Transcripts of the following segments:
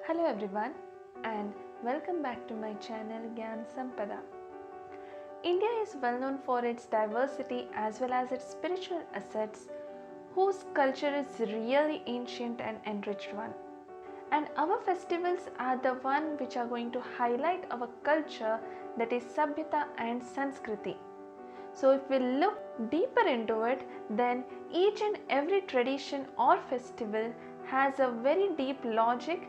Hello everyone and welcome back to my channel Gyan Sampada. India is well known for its diversity as well as its spiritual assets whose culture is really ancient and enriched one. And our festivals are the one which are going to highlight our culture, that is Sabhyata and Sanskriti. So if we look deeper into it, then each and every tradition or festival has a very deep logic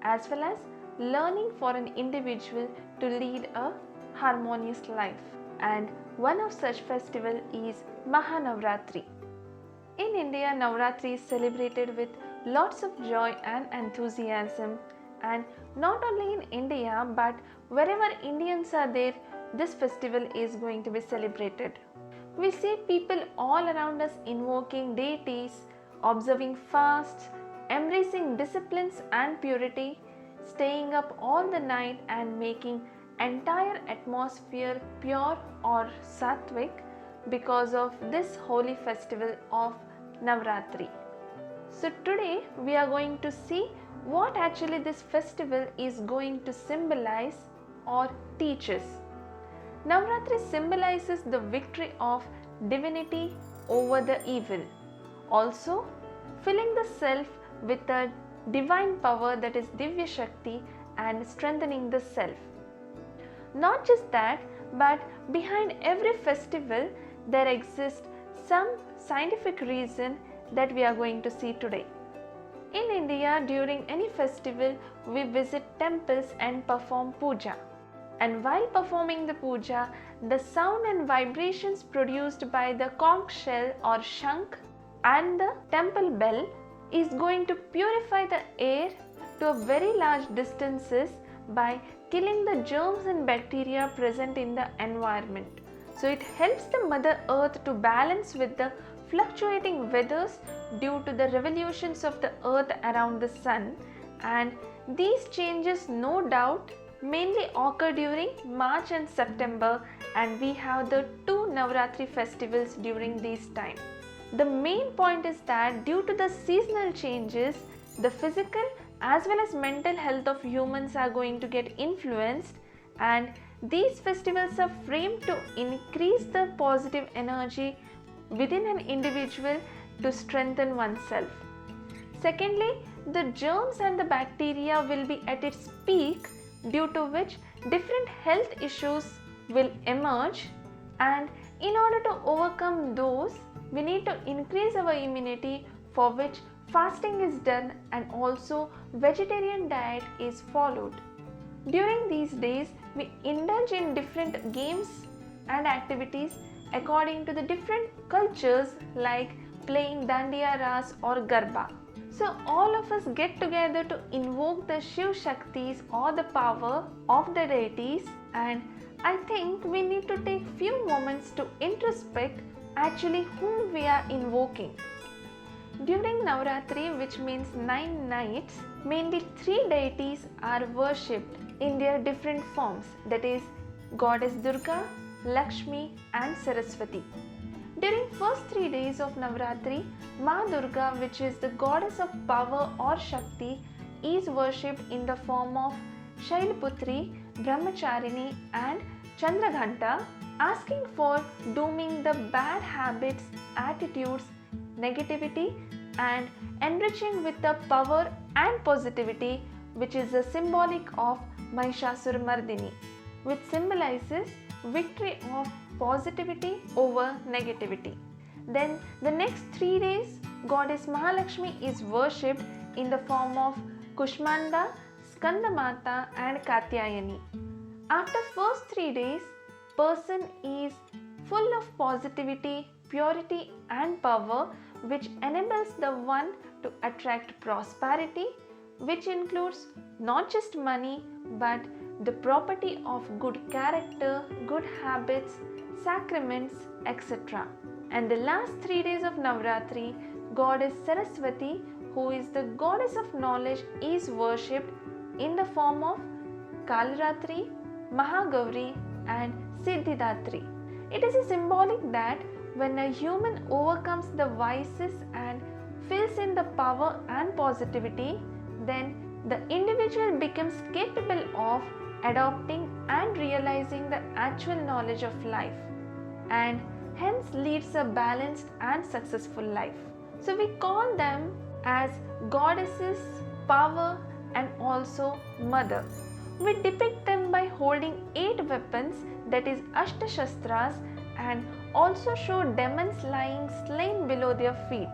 as well as learning for an individual to lead a harmonious life. And one of such festival is Mahanavratri. In India, Navratri is celebrated with lots of joy and enthusiasm, and not only in India but wherever Indians are there, this festival is going to be celebrated. We see people all around us invoking deities, observing fasts, embracing disciplines and purity, staying up all the night and making entire atmosphere pure or sattvic because of this holy festival of Navratri. So today we are going to see what actually this festival is going to symbolize or teach us. Navratri symbolizes the victory of divinity over the evil, also filling the self with a divine power, that is Divya Shakti, and strengthening the self. Not just that, but behind every festival there exists some scientific reason that we are going to see today. In India, during any festival, we visit temples and perform puja. And while performing the puja, the sound and vibrations produced by the conch shell or shank and the temple bell is going to purify the air to a very large distances by killing the germs and bacteria present in the environment. So it helps the Mother Earth to balance with the fluctuating weathers due to the revolutions of the earth around the sun, and these changes no doubt mainly occur during March and September, and we have the two Navratri festivals during these time. The main point is that due to the seasonal changes, the physical as well as mental health of humans are going to get influenced, and these festivals are framed to increase the positive energy within an individual to strengthen oneself. Secondly, the germs and the bacteria will be at its peak, due to which different health issues will emerge, and in order to overcome those, we need to increase our immunity, for which fasting is done and also vegetarian diet is followed. During these days, we indulge in different games and activities according to the different cultures, like playing Dandiya Ras or Garba. So all of us get together to invoke the Shiv Shaktis or the power of the deities, and I think we need to take few moments to introspect actually whom we are invoking. During Navratri, which means 9 nights, mainly 3 deities are worshipped in their different forms, that is Goddess Durga, Lakshmi and Saraswati. During first 3 days of Navratri, Ma Durga, which is the goddess of power or Shakti, is worshipped in the form of Shailputri, Brahmacharini and Chandraghanta, asking for dooming the bad habits, attitudes, negativity and enriching with the power and positivity, which is a symbolic of Mahishasuramardini, which symbolizes victory of positivity over negativity. Then the next 3 days, Goddess Mahalakshmi is worshipped in the form of Kushmanda, Skandamata and Katyayani. After first 3 days, person is full of positivity, purity and power, which enables the one to attract prosperity, which includes not just money but the property of good character, good habits, sacraments, etc. And the last 3 days of Navratri, Goddess Saraswati, who is the goddess of knowledge, is worshipped in the form of Kalaratri, Mahagauri and Siddhidatri. It is a symbolic that when a human overcomes the vices and fills in the power and positivity, then the individual becomes capable of adopting and realizing the actual knowledge of life, and hence leads a balanced and successful life. So we call them as goddesses, power, and also mother. We depict them by holding 8 weapons, that is Ashtashastras, and also show demons lying slain below their feet.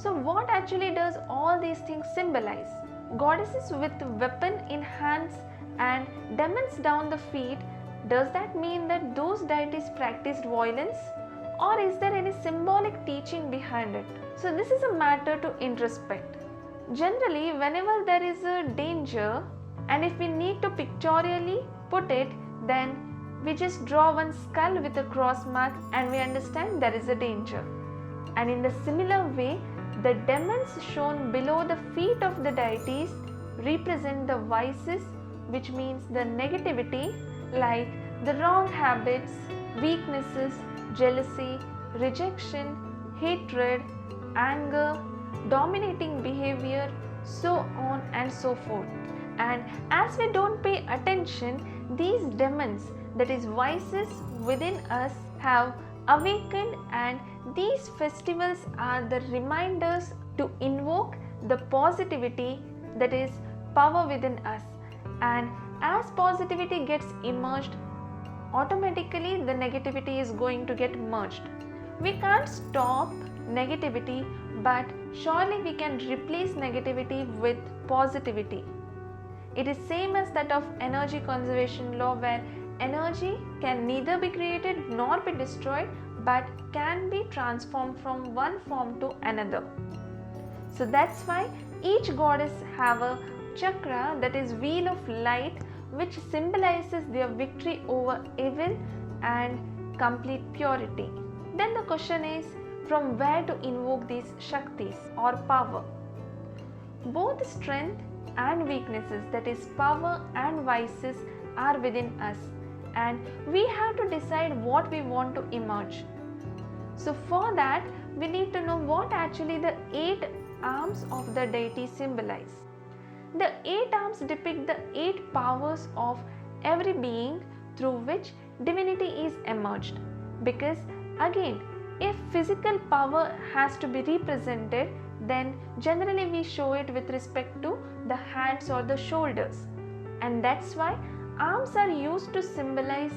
So what actually does all these things symbolize? Goddesses with weapon in hands and demons down the feet, does that mean that those deities practiced violence? Or is there any symbolic teaching behind it? So this is a matter to introspect. Generally, whenever there is a danger, and if we need to pictorially put it, then we just draw one skull with a cross mark and we understand there is a danger. And in the similar way, the demons shown below the feet of the deities represent the vices, which means the negativity, like the wrong habits, weaknesses, jealousy, rejection, hatred, anger, dominating behavior, so on and so forth. And as we don't pay attention, these demons, that is vices within us, have awakened, and these festivals are the reminders to invoke the positivity, that is power within us. And as positivity gets emerged, automatically the negativity is going to get merged. We can't stop negativity, but surely we can replace negativity with positivity. It is same as that of energy conservation law, where energy can neither be created nor be destroyed, but can be transformed from one form to another. So that's why each goddess have a chakra, that is wheel of light, which symbolizes their victory over evil and complete purity. Then the question is, from where to invoke these Shaktis or power? Both strength and weaknesses, that is power and vices, are within us, and we have to decide what we want to emerge. So for that, we need to know what actually the 8 arms of the deity symbolize. The 8 arms depict the 8 powers of every being through which divinity is emerged. Because again, if physical power has to be represented, then generally we show it with respect to the hands or the shoulders. And that's why arms are used to symbolize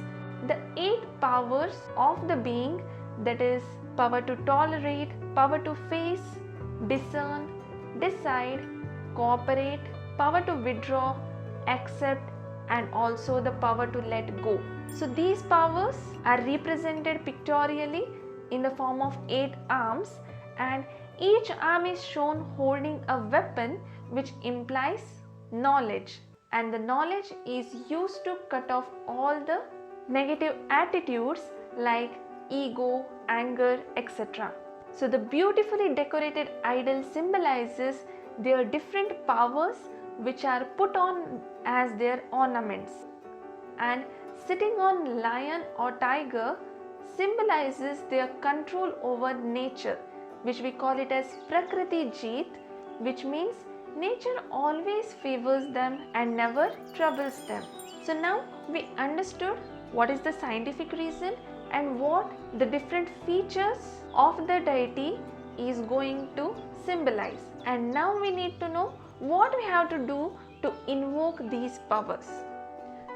the 8 powers of the being, that is power to tolerate, power to face, discern, decide, cooperate, power to withdraw, accept, and also the power to let go. So these powers are represented pictorially in the form of 8 arms, and each arm is shown holding a weapon, which implies knowledge, and the knowledge is used to cut off all the negative attitudes like ego, anger, etc. So the beautifully decorated idol symbolizes their different powers, which are put on as their ornaments. And sitting on lion or tiger symbolizes their control over nature, which we call it as Prakriti Jeet, which means nature always favors them and never troubles them. So now we understood what is the scientific reason and what the different features of the deity is going to symbolize. And now we need to know what we have to do to invoke these powers.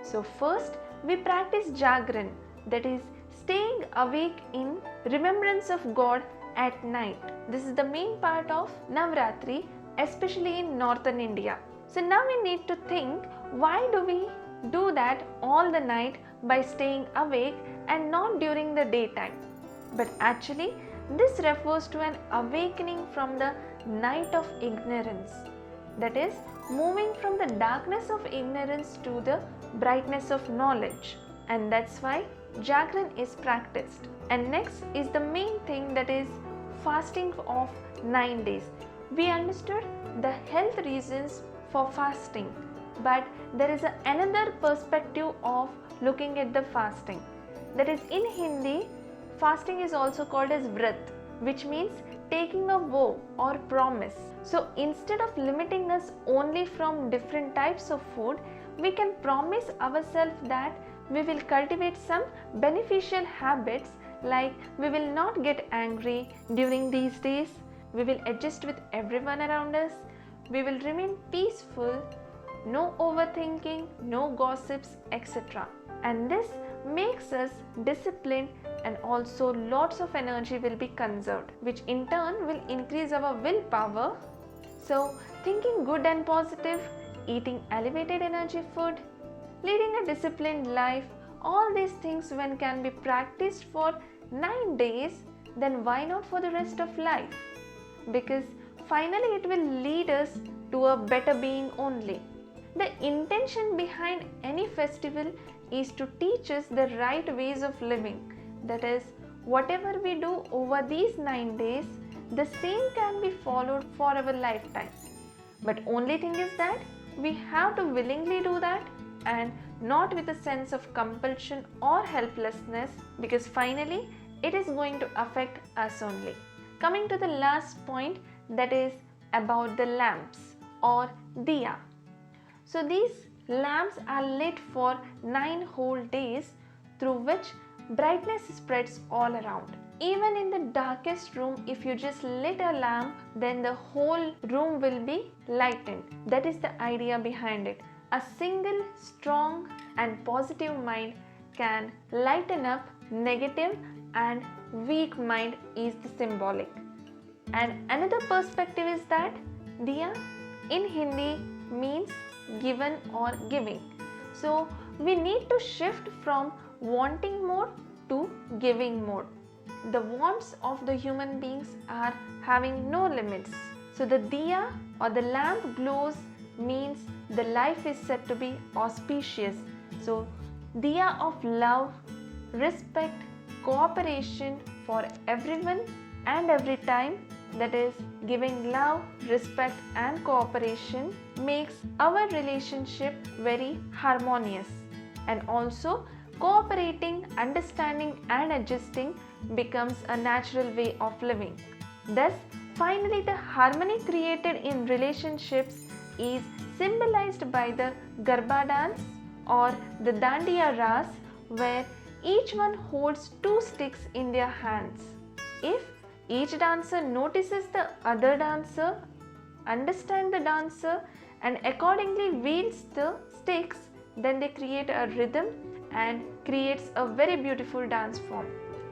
So first we practice Jagran, that is staying awake in remembrance of God at night. This is the main part of Navratri, especially in northern India. So now we need to think, why do we do that all the night by staying awake and not during the daytime? But actually this refers to an awakening from the night of ignorance, that is moving from the darkness of ignorance to the brightness of knowledge, and that's why Jagran is practiced. And next is the main thing, that is fasting of 9 days. We understood the health reasons for fasting, but there is another perspective of looking at the fasting. That is, in Hindi, fasting is also called as Vrat, which means taking a vow or promise. So instead of limiting us only from different types of food, we can promise ourselves that we will cultivate some beneficial habits, like we will not get angry during these days, we will adjust with everyone around us, we will remain peaceful, no overthinking, no gossips, etc. And this makes us disciplined, and also lots of energy will be conserved, which in turn will increase our willpower. So thinking good and positive, eating elevated energy food, leading a disciplined life, all these things when can be practiced for 9 days, then why not for the rest of life? Because finally it will lead us to a better being only. The intention behind any festival is to teach us the right ways of living. That is, whatever we do over these 9 days, the same can be followed for our lifetime. But only thing is that we have to willingly do that, and not with a sense of compulsion or helplessness, because finally it is going to affect us only. Coming to the last point, that is about the lamps or diya. So these lamps are lit for 9 whole days, through which brightness spreads all around. Even in the darkest room, if you just lit a lamp, then the whole room will be lightened. That is the idea behind it. A single strong and positive mind can lighten up negative and weak mind is the symbolic. And another perspective is that diya in Hindi means given or giving. So we need to shift from wanting more to giving more. The wants of the human beings are having no limits. So the diya or the lamp glows means the life is said to be auspicious. So diya of love, respect, cooperation for everyone and every time, that is giving love, respect and cooperation, makes our relationship very harmonious. And also cooperating, understanding and adjusting becomes a natural way of living. Thus, finally the harmony created in relationships is symbolized by the Garba dance or the Dandiya Ras, where each one holds 2 sticks in their hands. If each dancer notices the other dancer, understands the dancer and accordingly wields the sticks, then they create a rhythm and creates a very beautiful dance form.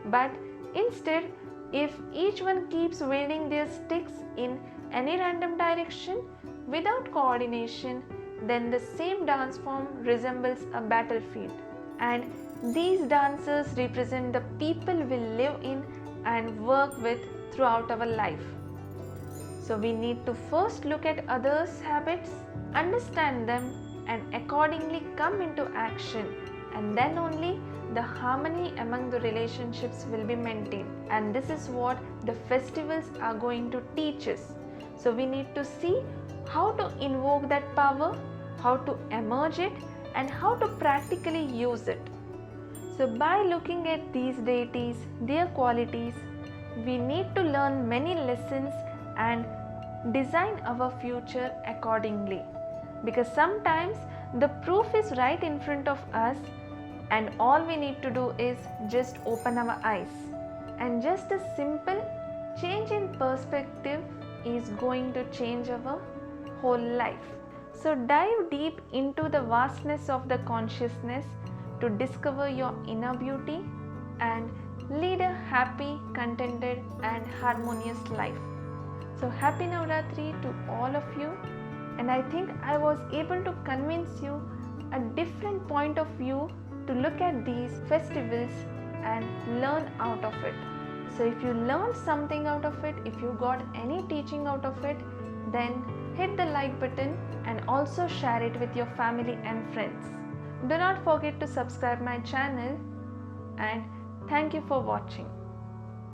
But instead, if each one keeps wielding their sticks in any random direction without coordination, then the same dance form resembles a battlefield. And these dancers represent the people we live in and work with throughout our life. So we need to first look at others' habits, understand them and accordingly come into action, and then only the harmony among the relationships will be maintained. And this is what the festivals are going to teach us. So we need to see how to invoke that power, how to emerge it and how to practically use it. So by looking at these deities, their qualities, we need to learn many lessons and design our future accordingly. Because sometimes the proof is right in front of us and all we need to do is just open our eyes. And just a simple change in perspective is going to change our whole life. So dive deep into the vastness of the consciousness to discover your inner beauty and lead a happy, contented and harmonious life. So happy Navratri to all of you, and I think I was able to convince you a different point of view to look at these festivals and learn out of it. So if you learned something out of it, if you got any teaching out of it, then hit the like button and also share it with your family and friends. Do not forget to subscribe my channel, and thank you for watching.